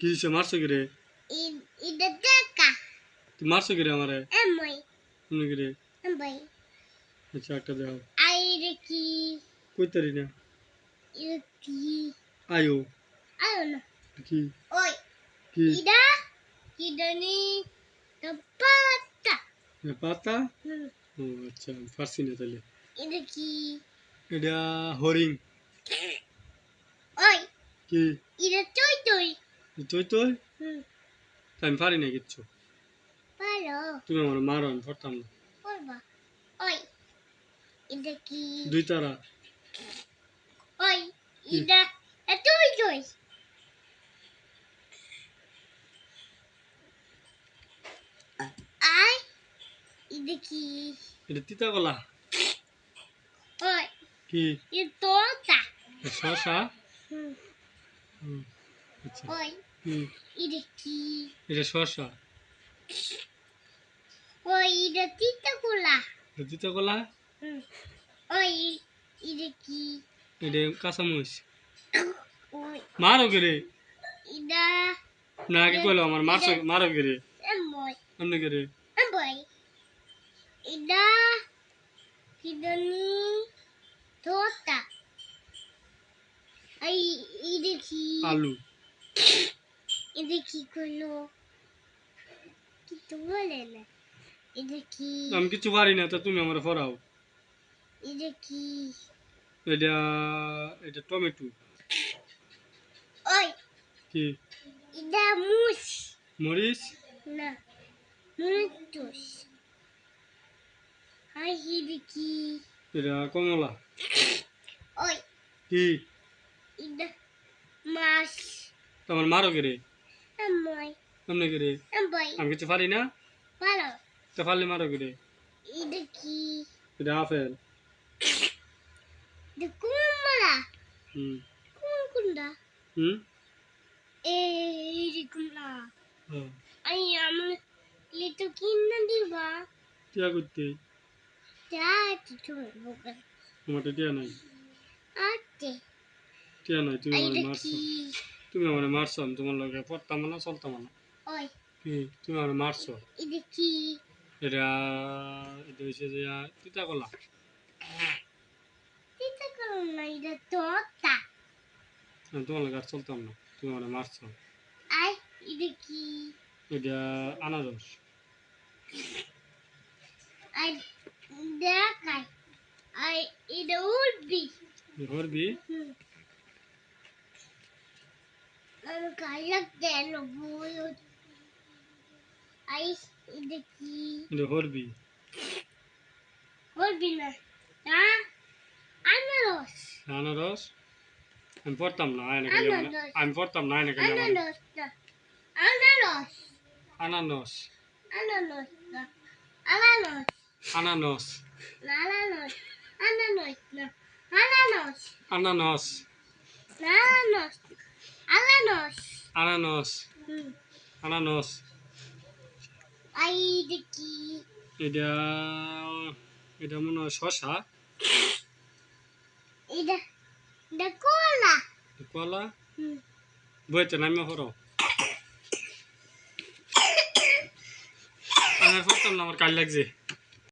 কি হইছে মারছো কি রে? এটা টাকা তুই মারছো কি রে আমারে? এমই এমনি কি রে? এমই আচ্ছা একটা দাও। আইরে কি কইতারি না। এটা কি আয়ো আয়ো না কি ওই কি ইডা ইডানি তো পাতা এ পাতা? হুম ও আচ্ছা পারছি না তাহলে। এটা কি এটা হরিণ। ওই কি এটা তুই তুই তুই তুই হুম আমি পারি না কিচ্ছু। ভালো তুমি আমার মারো আমি পারতাম না। করবা ওই এটা কি দুই তারা ওই এটা তুই তুই আই এটা কি এটা তিতা কলা। ওই কি এটা তোতা শসা? হুম হুম, আচ্ছা ওই হুম এটা কি এটা শসা। ওই এটা তিতা কোলা এটা তিতা কলা। হুম ওই এটা কি এটা কাঁচামরিচ। ওই মারো কে রে? এটা না আগে কইলো আমার মারছো মারো কে রে? এমই এমনি কে রে? এমই এটা কিডনি তোতা এই এটা কি আলু। এটা কি কোনো কিছু বলে না এটা কি আমি কিছু পারি না তো তুমি আমার পড়াও। এটা কি এটা এটা টমেটো। ওই কি এটা মুস মরিচ? না মুস হাই এটা কি এটা কমলা। ওই কি এটা মাছ তোমার মারো কে রে? এমই এমনি কে রে? এমই আমি কিছু পারি না ভালো তো পারলে মারো কে রে? এটা কি এটা আপেল। এটা কুমড়া হুম কোনটা হুম এইরকম না হ্যাঁ আমি আমার লিটু কিনা দিবা টিয়া করতে তা তুমি বলবে আমার তো টিয়া নাই। আতে টিয়া নাই তুমি আমার এইটা মারছো। কি তুমি আমার মারছো আমি তোমার লগে পড়তাম না চলতাম না। ওই কি তুমি আমার মারছো। এটা কি এটা এটা হচ্ছে যে তিতা কলা। চিন্তা করো না এটা তোতা আমি তোমার লগে আর চলতাম না তুমি আমার মারছো। আই এটা কি এটা আনারস। আই দেখাই আই এটা উঠবি হরবি আমি কালা কেন বই আই এটা কি এটা হরবি। উঠবি না না আনারস আনারস আমি পড়তাম না আয়না খালি আনারস আমি পড়তাম না আয়না খালি আমার আনারস না আনারস আনারস আনারস না আনারস আনারস Ananas. Ananas. No. Ananas. আনারস Ananas. Ananas. আনারস আনারস Ay, de aquí. এটা এটা মনে হয় শসা। Ida. De cola. কলা বইতে নামিয়ে পড়ো। আমি আর পড়তাম না আমার কাল লাগছে।